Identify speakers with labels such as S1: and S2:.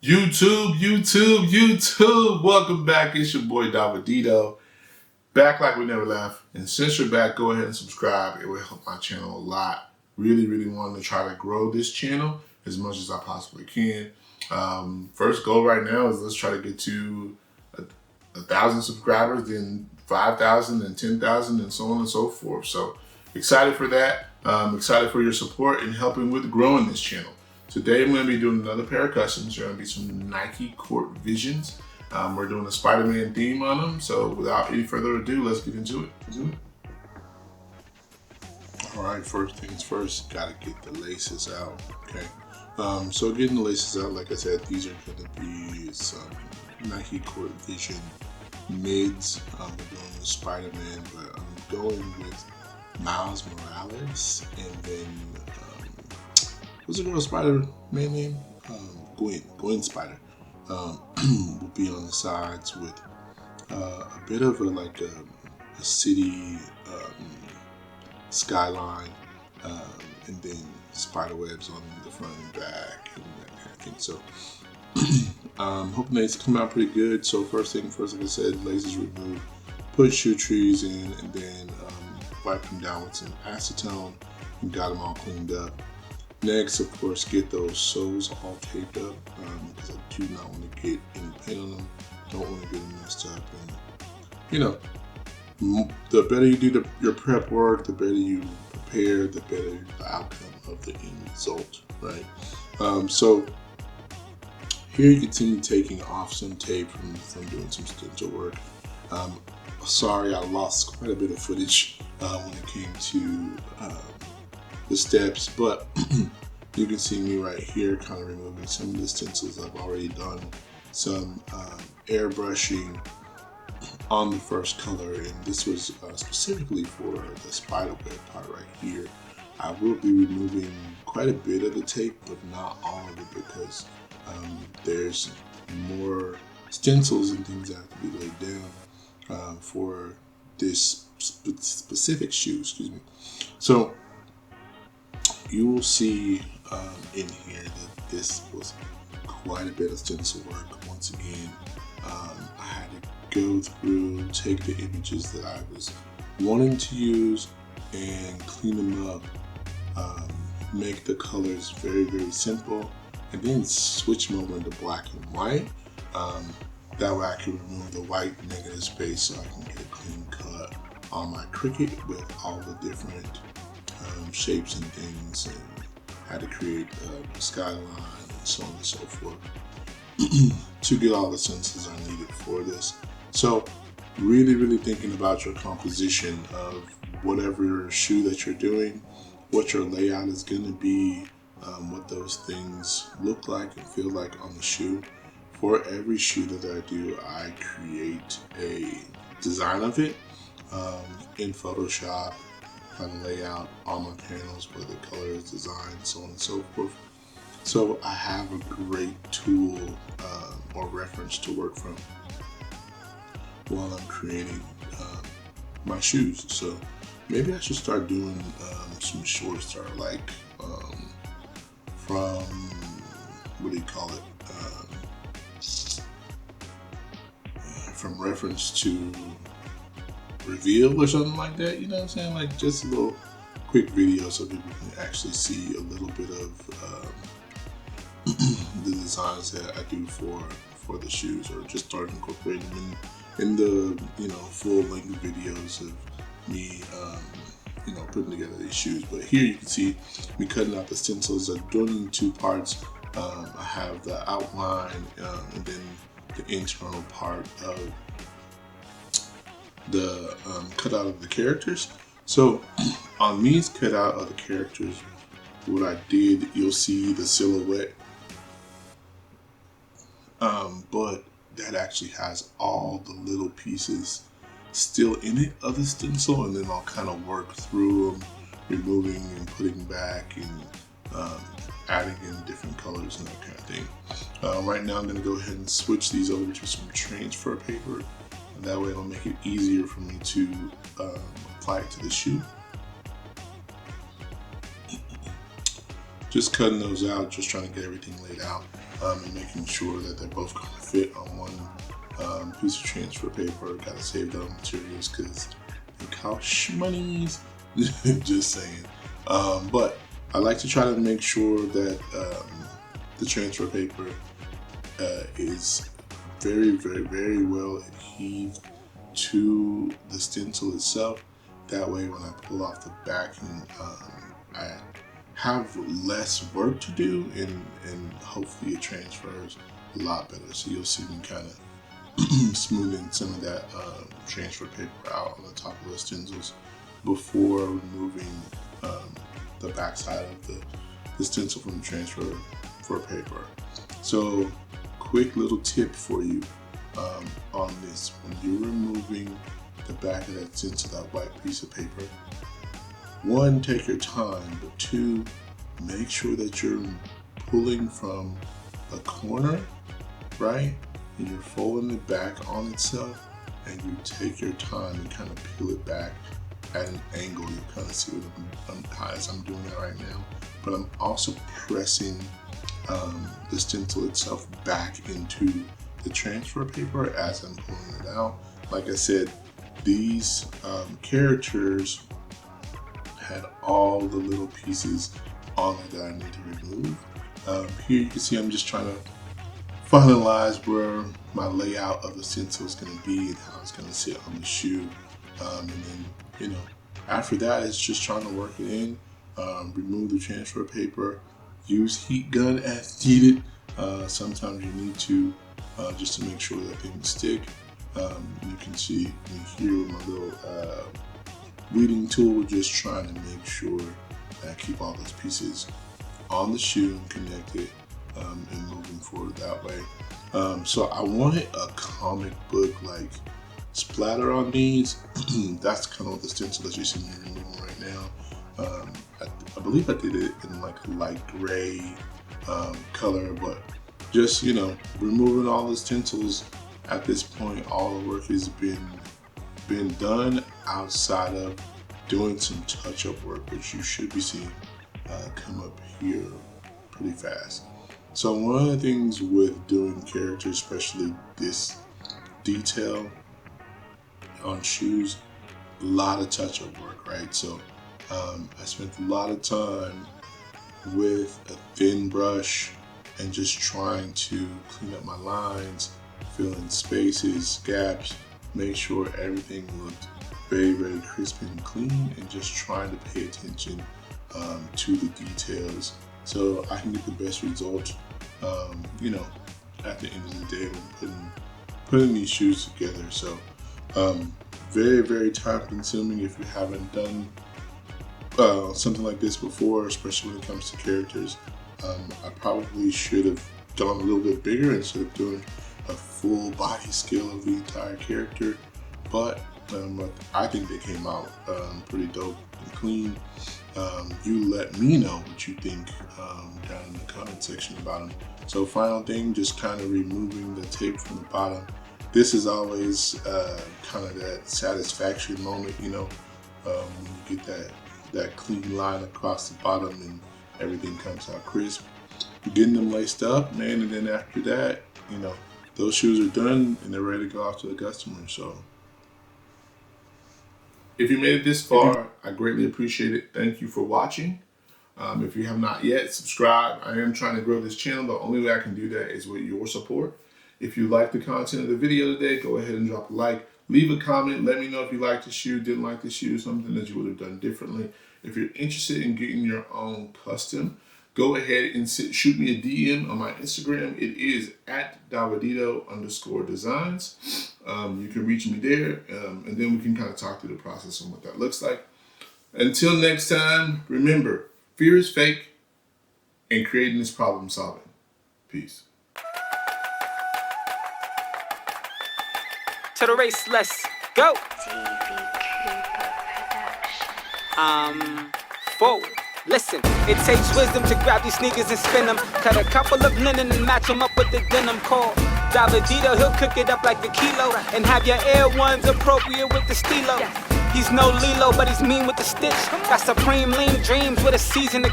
S1: YouTube, welcome back. It's your boy Davidedo, back like we never left. And since you're back, go ahead and subscribe. It will help my channel a lot. Really wanting to try to grow this channel as much as I possibly can. First goal right now is let's try to get to 1,000 subscribers, then 5,000, then 10,000, and so on and so forth. So excited for that. Excited for your support and helping with growing this channel. Today I'm going to be doing another pair of customs. There are going to be some Nike Court Visions. We're doing a Spider-Man theme on them. So without any further ado, let's get into it. All right, first things first, got to get the laces out. Okay. So getting the laces out, like I said, these are going to be some Nike Court Vision mids. We're doing the Spider-Man, but I'm going with Miles Morales, and then what's the girl's Spider-Man name? Gwen Spider. Will be on the sides with a bit of a city skyline, and then spider webs on the front and back and that kind of thing. So hoping they come out pretty good. So first thing first, like I said, laces removed, put shoe trees in, and then wipe them down with some acetone and got them all cleaned up. Next, of course, get those soles all taped up because I do not want to get any paint on them. Don't want to get them messed up. And you know, the better you do your prep work, the better you prepare, the better the outcome of the end result, right? So here you can see me taking off some tape from doing some stencil work. Sorry, I lost quite a bit of footage when it came to the steps, but you can see me right here kind of removing some of the stencils I've already done, some airbrushing on the first color, and this was specifically for the spider web part right here. I will be removing quite a bit of the tape, but not all of it, because there's more stencils and things that have to be laid down for this specific shoe, excuse me. So you will see in here that this was quite a bit of stencil work. Once again, I had to go through, take the images that I was wanting to use and clean them up, make the colors very simple, and then switch them over into black and white. That way I can remove the white negative space so I can get a clean cut on my Cricut with all the different shapes and things, and how to create a skyline and so on and so forth to get all the senses I needed for this. So really thinking about your composition of whatever shoe that you're doing, what your layout is going to be, what those things look like and feel like on the shoe. For every shoe that I do, I create a design of it in Photoshop, kind of lay out all my panels where the color is designed, so on and so forth. So I have a great tool or reference to work from while I'm creating my shoes. So maybe I should start doing some shorts that are like from, what do you call it? From reference to reveal or something like that, you know what I'm saying? Like just a little quick video so people can actually see a little bit of the designs that I do for the shoes, or just start incorporating them in the full length videos of me putting together these shoes. But here you can see me cutting out the stencils. I'm doing it in two parts. I have the outline and then the internal part of the cutout of the characters. So on these cutout of the characters, what I did, you'll see the silhouette, but that actually has all the little pieces still in it of the stencil, and then I'll kind of work through them, removing and putting back, and adding in different colors and that kind of thing. Right now I'm going to go ahead and switch these over to some transfer paper, and that way it'll make it easier for me to apply it to the shoe. just cutting those out, just trying to get everything laid out, and making sure that they're both going to fit on one piece of transfer paper. Got to save those materials because they cost money. Just saying. But I like to try to make sure that the transfer paper is very, very, very well adhered to the stencil itself. That way, when I pull off the backing, I have less work to do, and hopefully it transfers a lot better. So you'll see me kind of smoothing some of that transfer paper out on the top of the stencils before removing the backside of the stencil from the transfer for paper. So quick little tip for you on this: when you're removing the back of that stencil, that white piece of paper, one, take your time, but two, make sure that you're pulling from a corner, right? And you're folding it back on itself, and you take your time and kind of peel it back at an angle. You kind of see what as I'm doing that right now, but I'm also pressing the stencil itself back into the transfer paper as I'm pulling it out. Like I said, these characters had all the little pieces on it that I need to remove. Here you can see I'm just trying to finalize where my layout of the stencil is going to be and how it's going to sit on the shoe. And then, you know, after that, it's just trying to work it in, remove the transfer paper, use heat gun as needed. Sometimes you need to, just to make sure that things stick. You can see me here with my little weeding tool, just trying to make sure that I keep all those pieces on the shoe and connected, and moving forward that way. So I wanted a comic book like splatter on these. That's kind of what the stencil that you see me removing right now. I believe I did it in like a light gray color, but just, you know, removing all the stencils. At this point, all the work has been done outside of doing some touch-up work, which you should be seeing come up here pretty fast. So one of the things with doing characters, especially this detail on shoes, a lot of touch-up work, right? So I spent a lot of time with a thin brush and just trying to clean up my lines, fill in spaces, gaps, make sure everything looked very, very crisp and clean, and just trying to pay attention to the details so I can get the best result, you know, at the end of the day when putting these shoes together. So very, very time consuming if you haven't done something like this before, especially when it comes to characters. I probably should have gone a little bit bigger instead of doing a full body scale of the entire character, but I think they came out pretty dope and clean. You let me know what you think down in the comment section about them. So final thing, just kind of removing the tape from the bottom. This is always kind of that satisfaction moment, you know, when you get that clean line across the bottom and everything comes out crisp. Getting them laced up, man, and then after that, you know, those shoes are done and they're ready to go off to the customer. So if you made it this far, I greatly appreciate it. Thank you for watching. If you have not yet, subscribe. I am trying to grow this channel. The only way I can do that is with your support. If you like the content of the video today, go ahead and drop a like. Leave a comment. Let me know if you liked the shoe, didn't like the shoe, something that you would have done differently. If you're interested in getting your own custom, go ahead and shoot me a DM on my Instagram. It is at davidedodesigns. You can reach me there, and then we can kind of talk through the process and what that looks like. Until next time, remember, fear is fake, and creating is problem solving. Peace.
S2: To the race, let's go. Forward. Listen, it takes wisdom to grab these sneakers and spin them. Cut a couple of linen and match them up with the denim called Davidedo. He'll cook it up like a kilo and have your Air Ones appropriate with the stilo. He's no Lilo, but he's mean with the stitch. Got supreme lean dreams with a season to